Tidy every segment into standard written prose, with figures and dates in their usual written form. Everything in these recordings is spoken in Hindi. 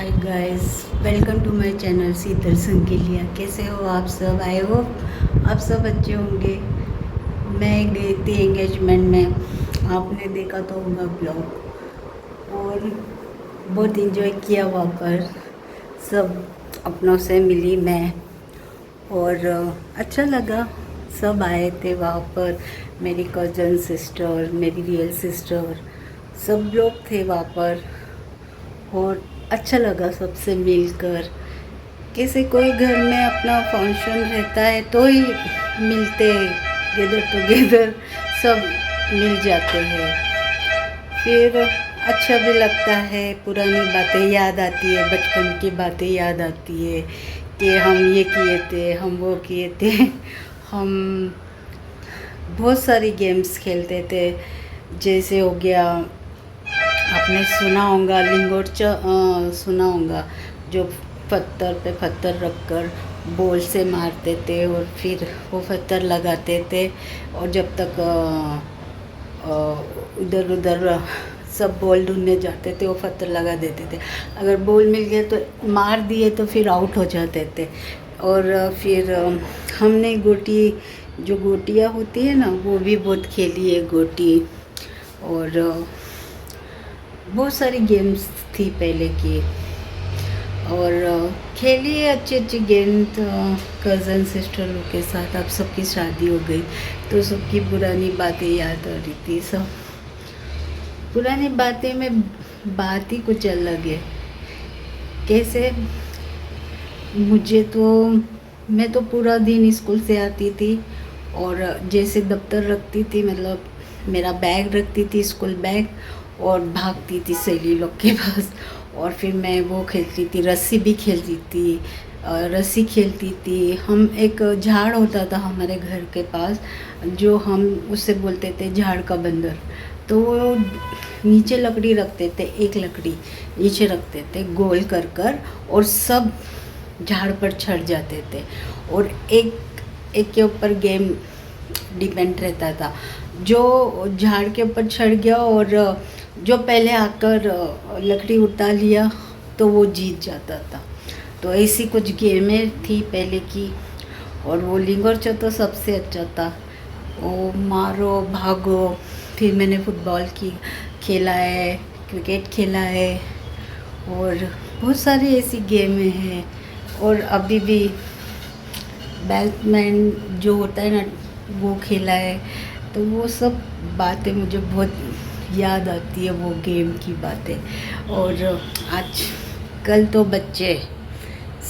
Hi guys, welcome to my channel Sheetal Sankeliya. कैसे हो आप सब? आई होप आप सब अच्छे होंगे। मैं गई थी एंगेजमेंट में, आपने देखा तो होगा ब्लॉग, और बहुत इंजॉय किया वहाँ पर। सब अपनों से मिली मैं, और अच्छा लगा। सब आए थे वहाँ पर, मेरी कज़न सिस्टर, मेरी रियल सिस्टर, सब लोग थे वहाँ पर। और अच्छा लगा सबसे मिलकर। किसी कोई घर में अपना फंक्शन रहता है तो ही मिलते हैं, गेदर टुगेदर सब मिल जाते हैं। फिर अच्छा भी लगता है, पुरानी बातें याद आती है, बचपन की बातें याद आती है कि हम ये किए थे, हम वो किए थे। हम बहुत सारी गेम्स खेलते थे। जैसे हो गया, आपने सुना होगा सुना होगा, जो पत्थर पे पत्थर रखकर बॉल से मारते थे और फिर वो पत्थर लगाते थे, और जब तक इधर उधर सब बॉल ढूंढने जाते थे वो पत्थर लगा देते थे। अगर बॉल मिल गया तो मार दिए तो फिर आउट हो जाते थे। और फिर हमने गोटी, जो गोटियाँ होती है ना, वो भी बहुत खेली है गोटी। और बहुत सारी गेम्स थी पहले की, और खेली है अच्छी अच्छी गेम। तो कज़न सिस्टर लोग के साथ अब सबकी शादी हो गई तो सबकी पुरानी बातें याद आ रही थी। सब पुरानी बातें में बात ही कुछ अलग है। कैसे, मुझे तो, मैं तो पूरा दिन स्कूल से आती थी और जैसे दफ्तर रखती थी, मतलब मेरा बैग रखती थी, स्कूल बैग, और भागती थी सहेली लोग के पास। और फिर मैं वो खेलती थी, रस्सी भी खेलती थी, रस्सी खेलती थी। हम एक झाड़ होता था हमारे घर के पास, जो हम उससे बोलते थे झाड़ का बंदर। तो वो नीचे लकड़ी रखते थे, एक लकड़ी नीचे रखते थे गोल कर कर, और सब झाड़ पर चढ़ जाते थे। और एक एक के ऊपर गेम डिपेंड रहता था। जो झाड़ के ऊपर चढ़ गया और जो पहले आकर लकड़ी उठा लिया तो वो जीत जाता था। तो ऐसी कुछ गेमें थी पहले की। और वो लिंगोर तो सबसे अच्छा था, वो मारो भागो। फिर मैंने फुटबॉल की खेला है, क्रिकेट खेला है, और बहुत सारी ऐसी गेमें हैं। और अभी भी बैटमैन जो होता है ना, वो खेला है। तो वो सब बातें मुझे बहुत याद आती है, वो गेम की बातें। और आज कल तो बच्चे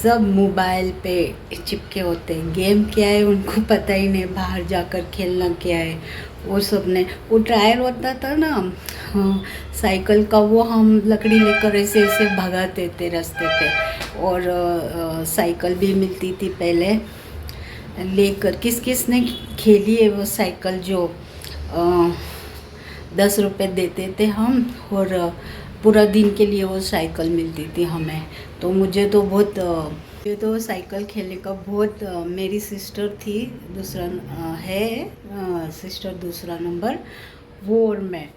सब मोबाइल पे चिपके होते हैं। गेम क्या है उनको पता ही नहीं, बाहर जाकर खेलना क्या है वो सब ने। वो टायर होता था ना, हाँ, साइकिल का, वो हम लकड़ी लेकर ऐसे ऐसे भगाते थे रास्ते पे। और साइकिल भी मिलती थी पहले लेकर। किस किस ने खेली है वो साइकिल, जो 10 रुपए देते थे हम, और पूरा दिन के लिए वो साइकिल मिलती थी हमें। तो मुझे तो बहुत ये तो साइकिल खेलने का बहुत मेरी सिस्टर थी, दूसरा सिस्टर दूसरा नंबर, वो और मैं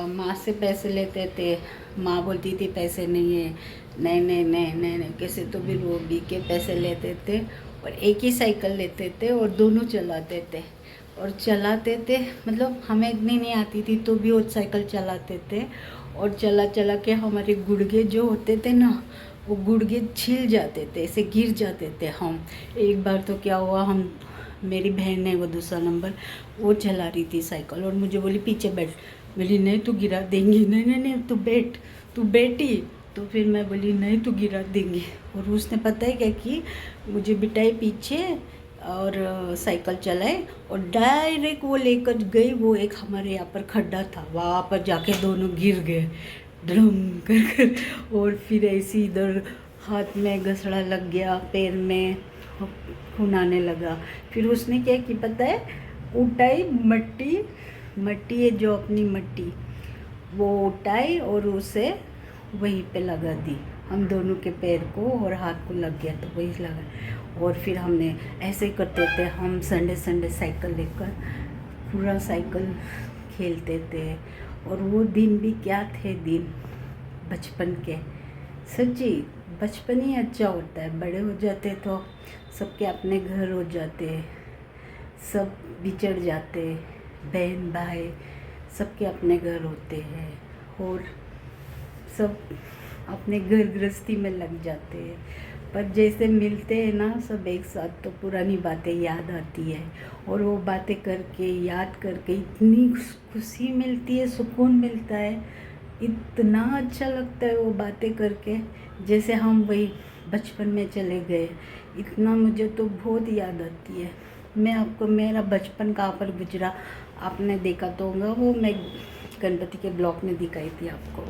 माँ से पैसे लेते थे। माँ बोलती थी पैसे नहीं है, नहीं नहीं नहीं नहीं नहीं, कैसे तो भी रो भी के पैसे लेते थे, और एक ही साइकिल लेते थे और दोनों चलाते थे। और चलाते थे, मतलब हमें इतनी नहीं आती थी तो भी वो साइकिल चलाते थे। और चला चला के हमारे गुड़गे जो होते थे ना, वो गुड़गे छिल जाते थे, ऐसे गिर जाते थे हम। एक बार तो क्या हुआ, हम, मेरी बहन है वो दूसरा नंबर, वो चला रही थी साइकिल और मुझे बोली पीछे बैठ। बोली नहीं तू गिरा देंगी, नहीं नहीं नहीं तू बैठ, तू बैठी। तो फिर मैं बोली नहीं तू गिरा देंगी। और उसने पता है क्या कि मुझे बिठाई पीछे और साइकिल चलाए, और डायरेक्ट वो लेकर गई। वो एक हमारे यहाँ पर खड्डा था, वहाँ पर जाके दोनों गिर गए ड्रम कर कर। और फिर ऐसी इधर हाथ में घसड़ा लग गया, पैर में खून आने लगा। फिर उसने क्या कि पता है, उठाई मट्टी, मट्टी है जो अपनी मट्टी, वो उठाई और उसे वहीं पे लगा दी। हम दोनों के पैर को और हाथ को लग गया तो वही लगा। और फिर हमने ऐसे करते थे, हम संडे संडे साइकिल लेकर पूरा साइकिल खेलते थे। और वो दिन भी क्या थे दिन बचपन के, सच्ची बचपन ही अच्छा होता है। बड़े हो जाते तो सबके अपने घर हो जाते, सब बिछड़ जाते, बहन भाई सबके अपने घर होते हैं और सब अपने घर गृहस्थी में लग जाते हैं। पर जैसे मिलते हैं ना सब एक साथ तो पुरानी बातें याद आती है और वो बातें करके याद करके इतनी खुशी मिलती है, सुकून मिलता है, इतना अच्छा लगता है वो बातें करके जैसे हम वही बचपन में चले गए। इतना मुझे तो बहुत याद आती है। मैं आपको मेरा बचपन कहाँ पर गुजरा आपने देखा तो होगा, वो मैं गणपति के ब्लॉक में दिखाई थी आपको,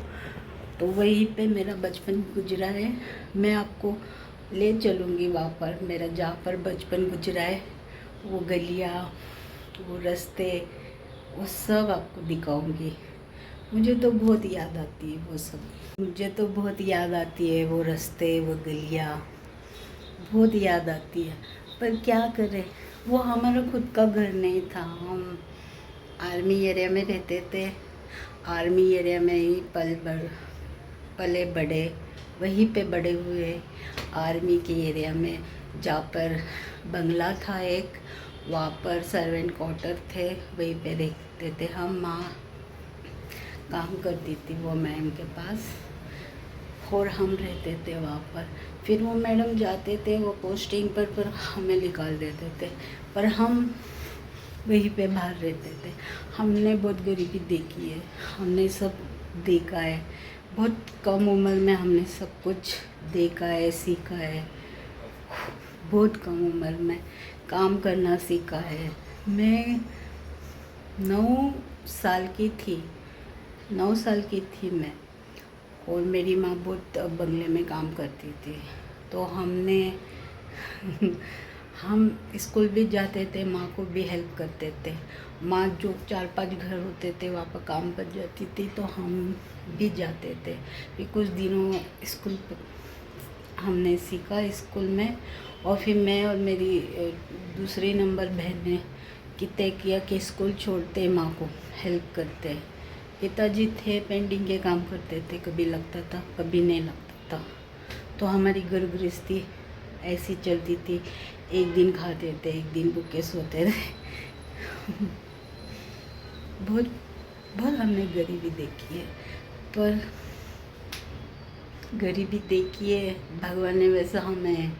तो वहीं पे मेरा बचपन गुजरा है। मैं आपको ले चलूँगी वहाँ पर मेरा जहाँ पर बचपन गुजरा है, वो गलियाँ, वो रास्ते, वो सब आपको दिखाऊंगी। मुझे तो बहुत याद आती है वो सब, मुझे तो बहुत याद आती है वो रास्ते, वो गलियाँ बहुत याद आती है। पर क्या करें, वो हमारा खुद का घर नहीं था। हम आर्मी एरिया में रहते थे, आर्मी एरिया में ही पले बड़े, वहीं पे बड़े हुए आर्मी के एरिया में, जहाँ पर बंगला था एक, वहाँ पर सर्वेंट क्वार्टर थे, वहीं पे रहते थे हम। माँ काम करती थी वो मैम के पास और हम रहते थे वहाँ पर। फिर वो मैडम जाते थे वो पोस्टिंग पर हमें निकाल देते थे, पर हम वहीं पे बाहर रहते थे। हमने बहुत गरीबी देखी है, हमने सब देखा है, बहुत कम उम्र में हमने सब कुछ देखा है, सीखा है। बहुत कम उम्र में काम करना सीखा है। मैं 9 साल की थी, 9 साल की थी मैं, और मेरी माँ बहुत बंगले में काम करती थी, तो हमने हम स्कूल भी जाते थे, माँ को भी हेल्प करते थे। माँ जो 4-5 घर होते थे वहाँ पर काम कर जाती थी, तो हम भी जाते थे। फिर कुछ दिनों स्कूल हमने सीखा स्कूल में, और फिर मैं और मेरी दूसरी नंबर बहन ने तय किया कि स्कूल छोड़ते माँ को हेल्प करते। पिताजी थे पेंटिंग के काम करते थे, कभी लगता था कभी नहीं लगता था, तो हमारी घर गृहस्थी ऐसी चलती थी। एक दिन खाते थे, एक दिन भूखे सोते थे। बहुत बहुत हमने गरीबी देखी है, पर गरीबी देखी है, भगवान ने वैसा हमें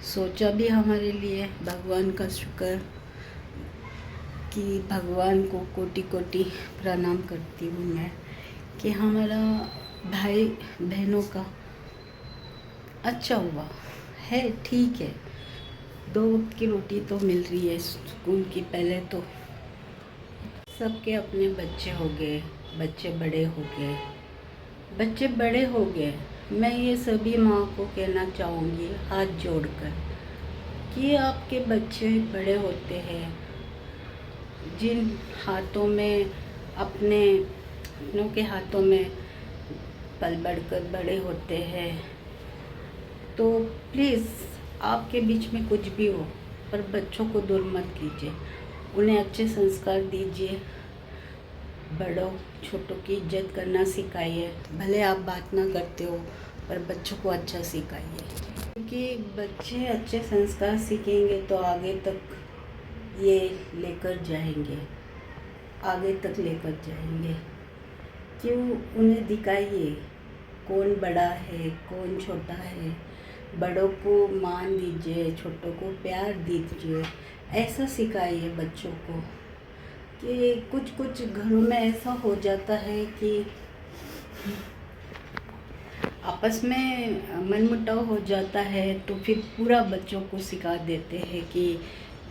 सोचा भी हमारे लिए। भगवान का शुक्र कि भगवान को कोटि कोटि प्रणाम करती हूँ मैं कि हमारा भाई बहनों का अच्छा हुआ है। ठीक है, 2 वक्त की रोटी तो मिल रही है स्कूल की। पहले तो सबके अपने बच्चे हो गए, बच्चे बड़े हो गए, बच्चे बड़े हो गए। मैं ये सभी माँ को कहना चाहूँगी हाथ जोड़कर कि आपके बच्चे बड़े होते हैं, जिन हाथों में अपनों के हाथों में पल बढ़कर बड़े होते हैं, तो प्लीज़ आपके बीच में कुछ भी हो पर बच्चों को दूर मत कीजिए, उन्हें अच्छे संस्कार दीजिए, बड़ों छोटों की इज्जत करना सिखाइए। भले आप बात ना करते हो पर बच्चों को अच्छा सिखाइए, क्योंकि बच्चे अच्छे संस्कार सीखेंगे तो आगे तक ये लेकर जाएंगे, आगे तक लेकर जाएंगे। क्यों, उन्हें दिखाइए कौन बड़ा है कौन छोटा है, बड़ों को मान दीजिए, छोटों को प्यार दीजिए। ऐसा सिखाइए बच्चों को कि कुछ घरों में ऐसा हो जाता है कि आपस में मनमुटाव हो जाता है, तो फिर पूरा बच्चों को सिखा देते हैं कि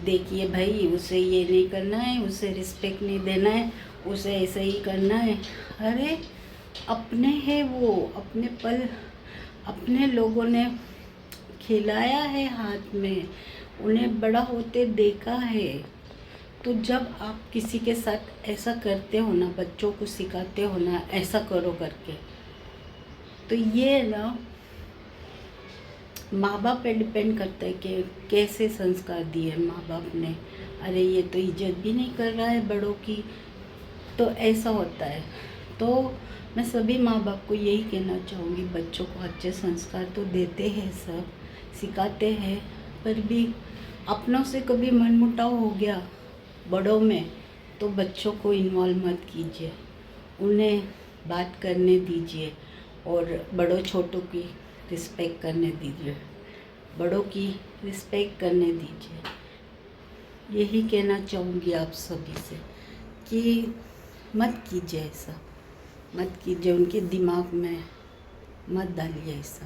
देखिए भाई, उसे ये नहीं करना है, उसे रिस्पेक्ट नहीं देना है, उसे ऐसे ही करना है। अरे अपने हैं वो, अपने पल अपने लोगों ने खिलाया है हाथ में, उन्हें बड़ा होते देखा है। तो जब आप किसी के साथ ऐसा करते हो ना, बच्चों को सिखाते हो ना ऐसा करो करके, तो ये ना माँ बाप पे डिपेंड करता है कि कैसे संस्कार दिए माँ बाप ने। अरे ये तो इज्जत भी नहीं कर रहा है बड़ों की, तो ऐसा होता है। तो मैं सभी माँ बाप को यही कहना चाहूँगी, बच्चों को अच्छे संस्कार तो देते हैं, सब सिखाते हैं, पर भी अपनों से कभी मनमुटाव हो गया बड़ों में तो बच्चों को इन्वॉल्व मत कीजिए, उन्हें बात करने दीजिए और बड़ों छोटों की रिस्पेक्ट करने दीजिए, बड़ों की रिस्पेक्ट करने दीजिए। यही कहना चाहूँगी आप सभी से कि मत कीजिए ऐसा, मत कीजिए, उनके दिमाग में मत डालिए ऐसा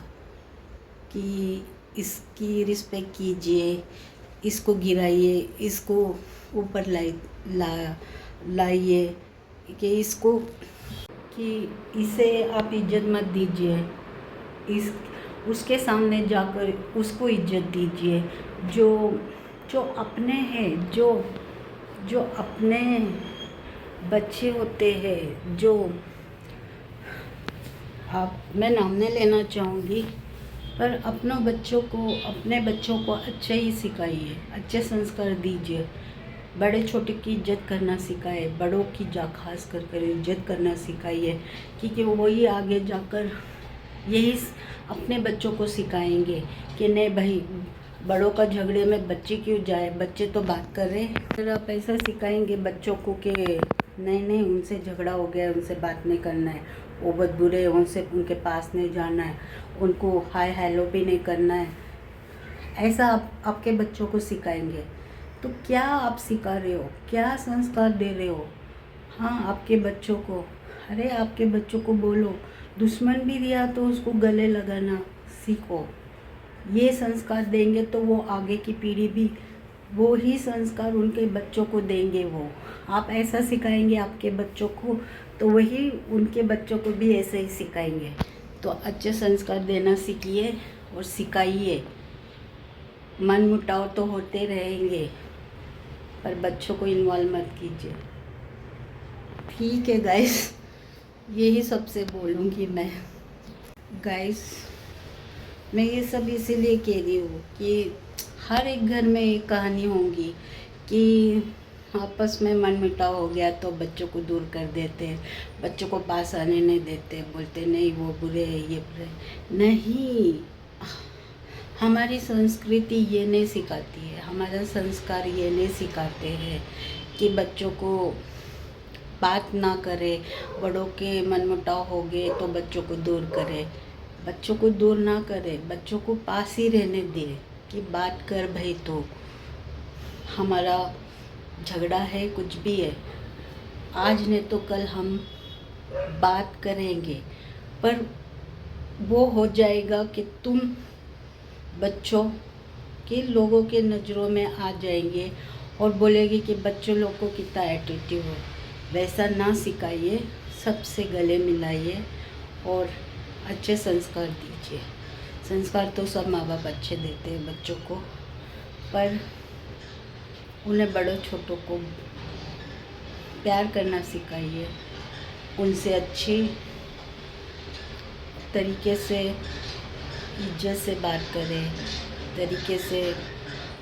कि इसकी रिस्पेक्ट कीजिए, इसको गिराइए, इसको ऊपर लाइए कि इसको, कि इसे आप इज्जत मत दीजिए, इस उसके सामने जाकर उसको इज्जत दीजिए। जो जो अपने हैं, जो अपने बच्चे होते हैं, जो आप, मैं नाम नहीं लेना चाहूँगी, पर अपने बच्चों को अच्छे ही सिखाइए, अच्छे संस्कार दीजिए, बड़े छोटे की इज्जत करना सिखाए, बड़ों की खास कर इज्जत करना सिखाइए, क्योंकि वही आगे जाकर यही अपने बच्चों को सिखाएंगे कि नहीं भाई, बड़ों का झगड़े में बच्चे क्यों जाए, बच्चे तो बात कर रहे हैं। फिर आप ऐसा सिखाएंगे बच्चों को कि नहीं उनसे झगड़ा हो गया, उनसे बात नहीं करना है, वो बहुत बुरे हैं, उनसे उनके पास नहीं जाना है, उनको हाय हेलो भी नहीं करना है, ऐसा आप आपके बच्चों को सिखाएंगे। तो क्या आप सिखा रहे हो, क्या संस्कार दे रहे हो? हाँ, आपके बच्चों को, अरे आपके बच्चों को बोलो, दुश्मन भी दिया तो उसको गले लगाना सीखो। ये संस्कार देंगे तो वो आगे की पीढ़ी भी वो ही संस्कार उनके बच्चों को देंगे। वो आप ऐसा सिखाएंगे आपके बच्चों को तो वही उनके बच्चों को भी ऐसे ही सिखाएंगे। तो अच्छे संस्कार देना सीखिए और सिखाइए। मन मुटाव तो होते रहेंगे, पर बच्चों को इन्वॉल्व मत कीजिए। ठीक है गाइस, यही सबसे बोलूँगी मैं। गाइस, मैं ये सब इसीलिए कह रही हूँ कि हर एक घर में एक कहानी होगी कि आपस में मनमुटाव हो गया तो बच्चों को दूर कर देते हैं, बच्चों को पास आने नहीं देते, बोलते नहीं वो बुरे हैं, ये बुरे। नहीं, हमारी संस्कृति ये नहीं सिखाती है, हमारा संस्कार ये नहीं सिखाते हैं कि बच्चों को बात ना करे, बड़ों के मनमुटाव हो गए तो बच्चों को दूर करे। बच्चों को दूर ना करे, बच्चों को पास ही रहने दे कि बात कर भाई, तो हमारा झगड़ा है, कुछ भी है, आज नहीं तो कल हम बात करेंगे, पर वो हो जाएगा कि तुम बच्चों के लोगों के नज़रों में आ जाएंगे और बोलेगी कि बच्चों लोग को कितना एटीट्यूड है। वैसा ना सिखाइए, सबसे गले मिलाइए और अच्छे संस्कार दीजिए। संस्कार तो सब माँ बाप अच्छे देते हैं बच्चों को, पर उन्हें बड़ों छोटों को प्यार करना सिखाइए, उनसे अच्छी तरीके से इज्जत से बात करें, तरीके से।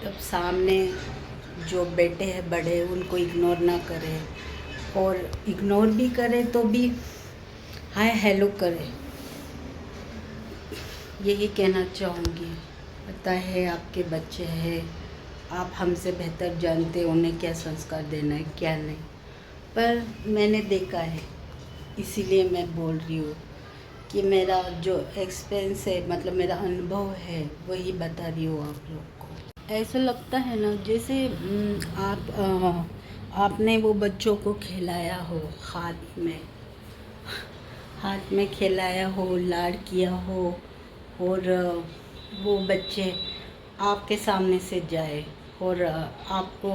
तब सामने जो बेटे हैं बड़े, उनको इग्नोर ना करें, और इग्नोर भी करें तो भी हाय हेलो करें। यही कहना चाहूँगी। पता है आपके बच्चे हैं, आप हमसे बेहतर जानते हैं उन्हें क्या संस्कार देना है क्या नहीं, पर मैंने देखा है, इसीलिए मैं बोल रही हूँ कि मेरा जो एक्सपीरियंस है, मतलब मेरा अनुभव है, वही बता रही हूँ आप लोग को। ऐसा लगता है ना जैसे आपने वो बच्चों को खिलाया हो, हाथ में खिलाया हो, लाड किया हो, और वो बच्चे आपके सामने से जाए और आपको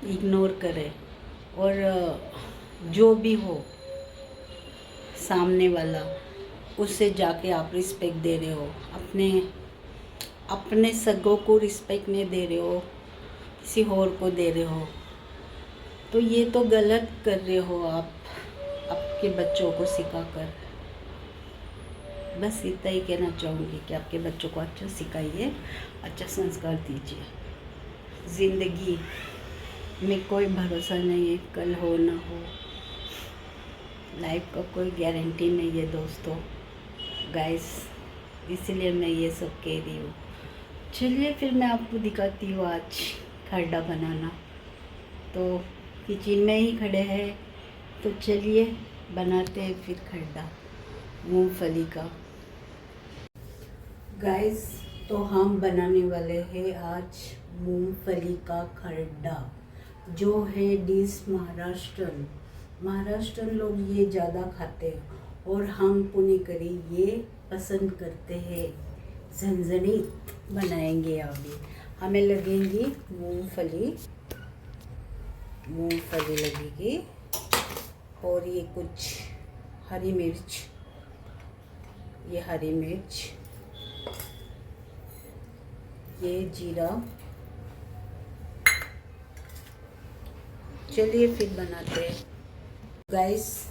इग्नोर करे, और जो भी हो सामने वाला, उससे जाके आप रिस्पेक्ट दे रहे हो, अपने सगों को रिस्पेक्ट नहीं दे रहे हो, किसी और को दे रहे हो, तो ये तो गलत कर रहे हो आप आपके बच्चों को सिखाकर। बस इतना ही कहना चाहूँगी कि आपके बच्चों को अच्छा सिखाइए, अच्छा संस्कार दीजिए। ज़िंदगी में कोई भरोसा नहीं है, कल हो ना हो। लाइफ का कोई गारंटी नहीं है दोस्तों, गाइस, इसीलिए मैं ये सब कह रही हूँ। चलिए फिर मैं आपको दिखाती हूँ आज खरडा बनाना। तो किचन में ही खड़े हैं, तो चलिए बनाते हैं फिर खरडा मूंगफली का। गाइस, तो हम बनाने वाले हैं आज मूंगफली का खरडा, जो है डिश महाराष्ट्रन लोग ये ज़्यादा खाते हैं और हम पुणेकरी ये पसंद करते हैं। झणझणीत बनाएंगे अभी। हमें लगेंगी मूंगफली लगेगी और ये कुछ हरी मिर्च, ये जीरा। चलिए फिर बनाते हैं। गाइस,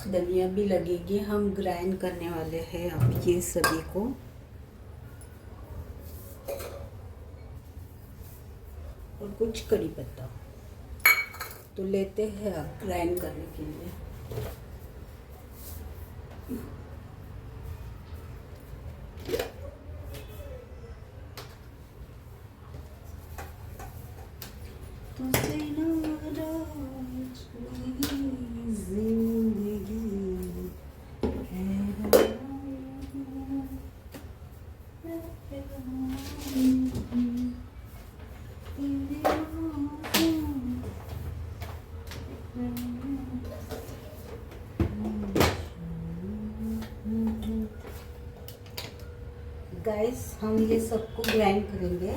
धनिया भी लगेगी, हम ग्राइंड करने वाले हैं अब ये सभी को। और कुछ कड़ी पत्ता तो लेते हैं अब ग्राइंड करने के लिए। गाइस, हम ये सबको ग्राइंड करेंगे।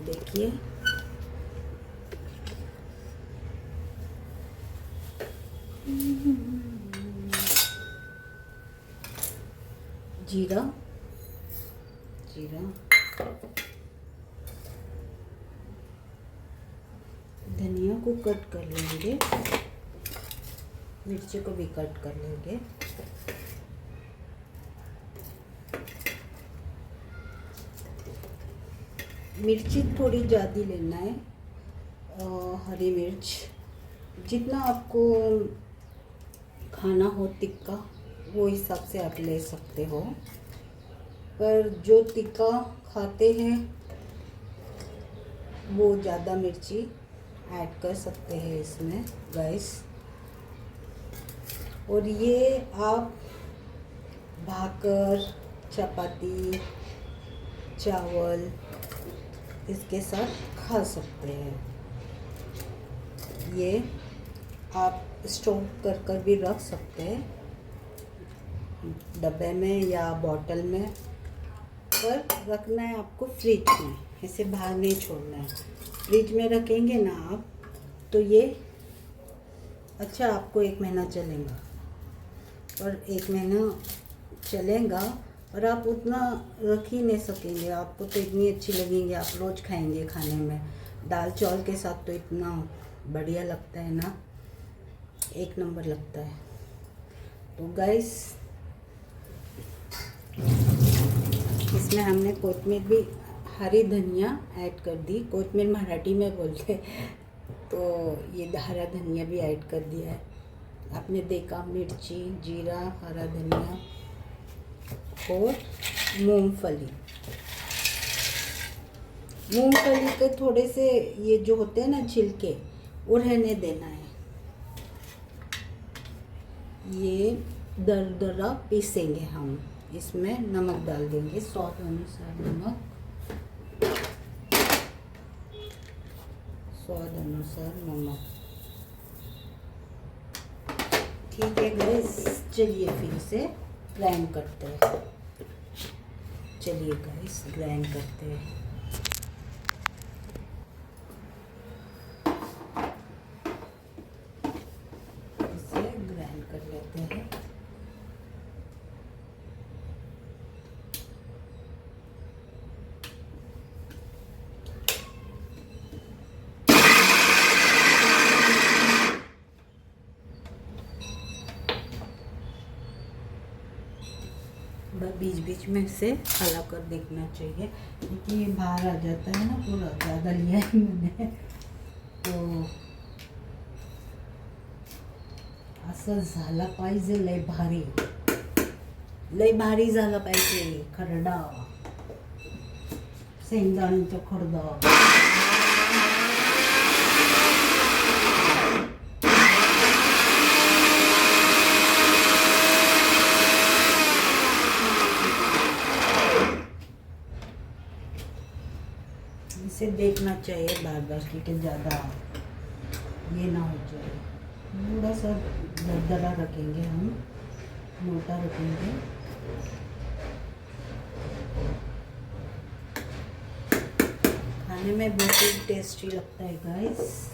देखिए, जीरा, धनिया को कट कर लेंगे, मिर्ची को भी कट कर लेंगे। मिर्ची थोड़ी ज़्यादा लेना है, हरी मिर्च जितना आपको खाना हो तिक्का वो हिसाब से आप ले सकते हो, पर जो तिक्का खाते हैं वो ज़्यादा मिर्ची ऐड कर सकते हैं इसमें गाइस। और ये आप भाकर, चपाती, चावल इसके साथ खा सकते हैं। ये आप स्टोर कर भी रख सकते हैं डब्बे में या बॉटल में, पर रखना है आपको फ्रिज में, इसे बाहर नहीं छोड़ना है। फ्रिज में रखेंगे ना आप तो ये अच्छा आपको 1 महीना चलेगा, और 1 महीना चलेगा और आप उतना रख ही नहीं सकेंगे। आपको तो इतनी अच्छी लगेंगी, आप रोज़ खाएंगे खाने में, दाल चावल के साथ तो इतना बढ़िया लगता है ना, 1 नंबर लगता है। तो गाइस, इसमें हमने कोतमीर भी, हरी धनिया ऐड कर दी। कोतमीर मराठी में बोलते, तो ये हरा धनिया भी ऐड कर दिया है। आपने देखा, मिर्ची, जीरा, हरा धनिया और मूंगफली के थोड़े से ये जो होते हैं ना छिलके, वो रहने देना है। ये दरदरा पीसेंगे हम। इसमें नमक डाल देंगे, स्वाद अनुसार नमक, ठीक है गाइस। चलिए फिर से ग्राइंड करते हैं। चलिए गाइस, ग्राइंड करते हैं। इसे ग्राइंड कर लेते हैं। बीच बीच में से हला कर देखना चाहिए, क्योंकि ये बाहर आ जाता है ना पूरा, ज़्यादा लिया है मैंने। तो असं झाला पाहिजे, लय भारी झाला पाहिजे खरडा, शेंगदाण्याचा खरडा. इसे देखना चाहिए बार बार क्योंकि ज़्यादा ये ना हो जाए. थोड़ा सा दरदरा रखेंगे हम, मोटा रखेंगे. खाने में बहुत ही टेस्टी लगता है गाइस.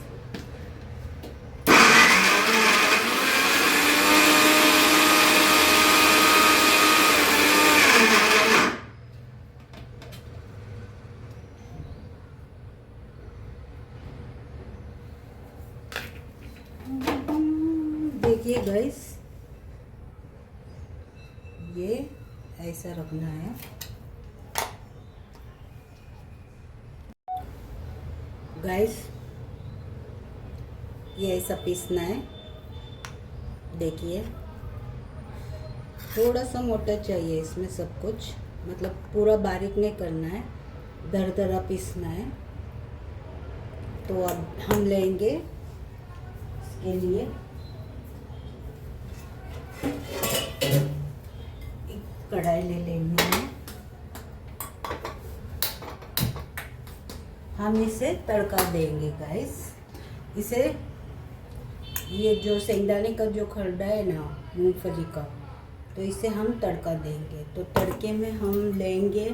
देखिए गाइस, ये ऐसा रखना है. गाइस ये ऐसा पीसना है. देखिए थोड़ा सा मोटा चाहिए इसमें सब कुछ, मतलब पूरा बारीक नहीं करना है, दरदरा पीसना है. तो अब हम लेंगे इसके लिए एक कढ़ाई ले लेंगे. हम इसे तड़का देंगे गाइस. इसे ये जो शेंगदाने का जो खरडा है ना, मूंगफली का, तो इसे हम तड़का देंगे. तो तड़के में हम लेंगे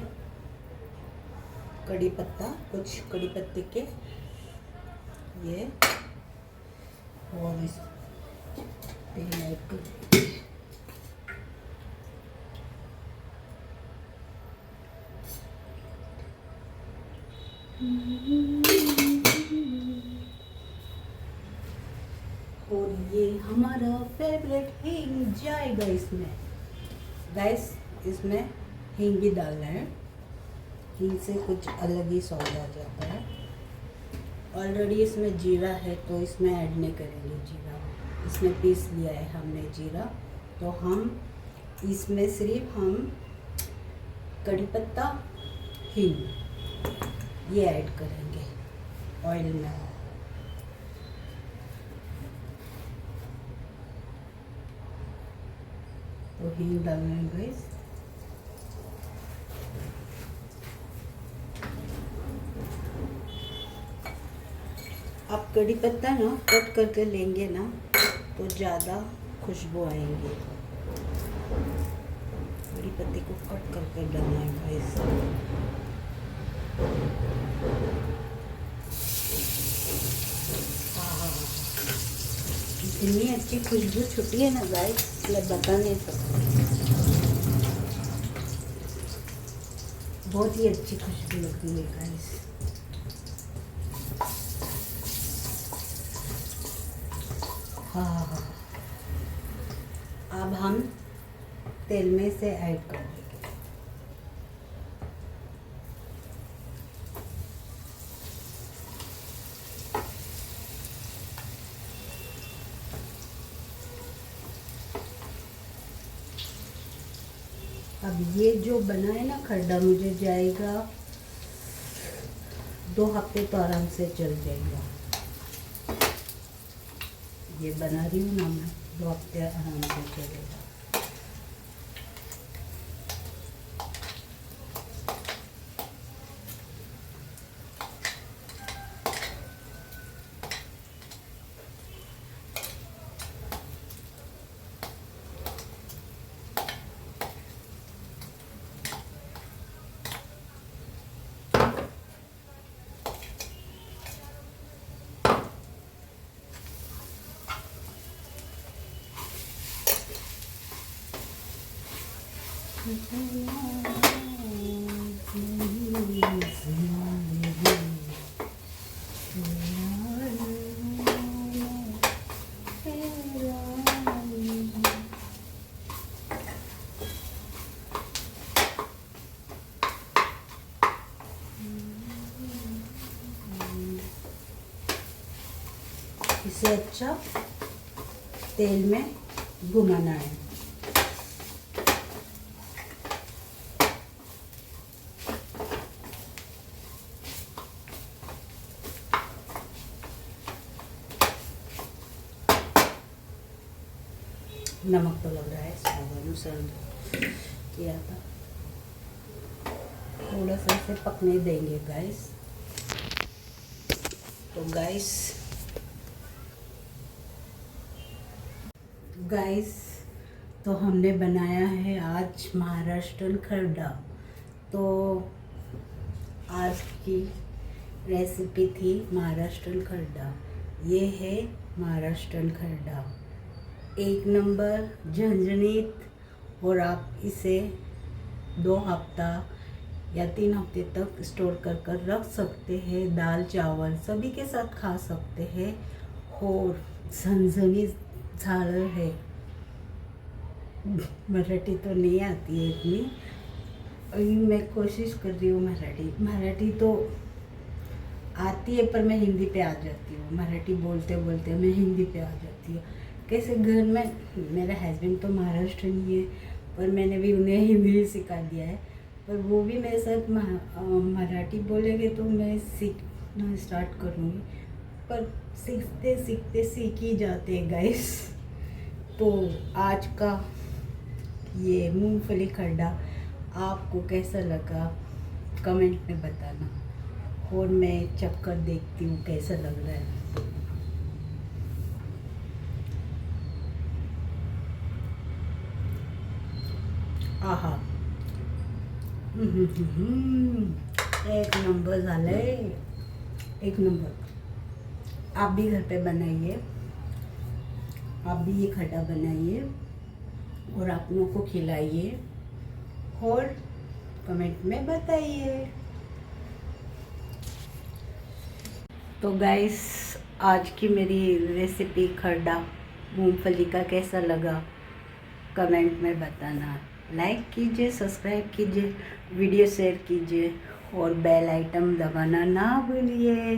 कड़ी पत्ता, कुछ कड़ी पत्ते के ये, और इस तेल ऐड कर और ये हमारा फेवरेट हींग जाएगा इसमें. गैस इसमें हींग भी डालना है. हींग से कुछ अलग ही स्वाद आ जाता है. ऑलरेडी इसमें जीरा है तो इसमें ऐड नहीं करेंगे जीरा. इसमें पीस लिया है हमने जीरा. तो हम इसमें सिर्फ हम कड़ी पत्ता, हींग ये ऐड करेंगे ऑयल में. तो हींग डालना है गाइस. आप कड़ी पत्ता ना कट करके लेंगे ना तो ज़्यादा खुशबू आएंगी. कड़ी पत्ते को कट करके डालना है गाइस. इतनी अच्छी खुशबू छुट्टी है ना गाइस, मैं बता नहीं सकती. बहुत ही अच्छी खुशबू लगती है गाइस. हाँ, अब हम तेल में से ऐड कर देंगे. अब ये जो बना है ना खड्डा, मुझे जाएगा 2 हफ्ते तो आराम से चल जाएगा. ये बना रही हूँ ना मैं, 2 हफ्ते आराम से चलेगा. इसे अच्छा तेल में घुमाना है। नमक तो लग रहा है स्वाद अनुसार किया था, थोड़ा सा इसे पकने देंगे गाइस। तो गाइस तो हमने बनाया है आज महाराष्ट्रन खरडा। तो आज की रेसिपी थी महाराष्ट्रन खरडा। ये है महाराष्ट्रन खरडा, एक नंबर झंझनीत, और आप इसे 2 हफ्ता या 3 हफ्ते तक स्टोर कर रख सकते हैं। दाल चावल सभी के साथ खा सकते हैं, और झणझणीत झालं है। मराठी तो नहीं आती है इतनी, अभी मैं कोशिश कर रही हूँ। मराठी तो आती है पर मैं हिंदी पे आ जाती हूँ। मराठी बोलते बोलते मैं हिंदी पे आ जाती हूँ। कैसे घर में मेरा हस्बैंड तो महाराष्ट्रन ही है, पर मैंने भी उन्हें हिंदी सिखा दिया है। पर वो भी मेरे साथ मराठी बोलेंगे तो मैं सीखना स्टार्ट करूँगी। पर सीखते सीखते सीख ही जाते हैं गाइस। तो आज का ये मूंगफली खरडा आपको कैसा लगा कमेंट में बताना, और मैं चक्कर देखती हूँ कैसा लग रहा है। आहा, एक नंबर झालंय, एक नंबर। आप भी घर पे बनाइए, आप भी ये खड्डा बनाइए और आप लोगों को खिलाइए और कमेंट में बताइए। तो गाइस आज की मेरी रेसिपी खड्डा मूंगफली का कैसा लगा कमेंट में बताना। लाइक कीजिए, सब्सक्राइब कीजिए, वीडियो शेयर कीजिए और बेल आइटम दबाना ना भूलिए,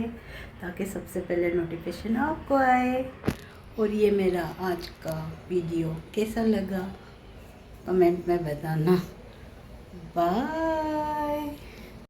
ताकि सबसे पहले नोटिफिकेशन आपको आए। और ये मेरा आज का वीडियो कैसा लगा कमेंट में बताना। बाय।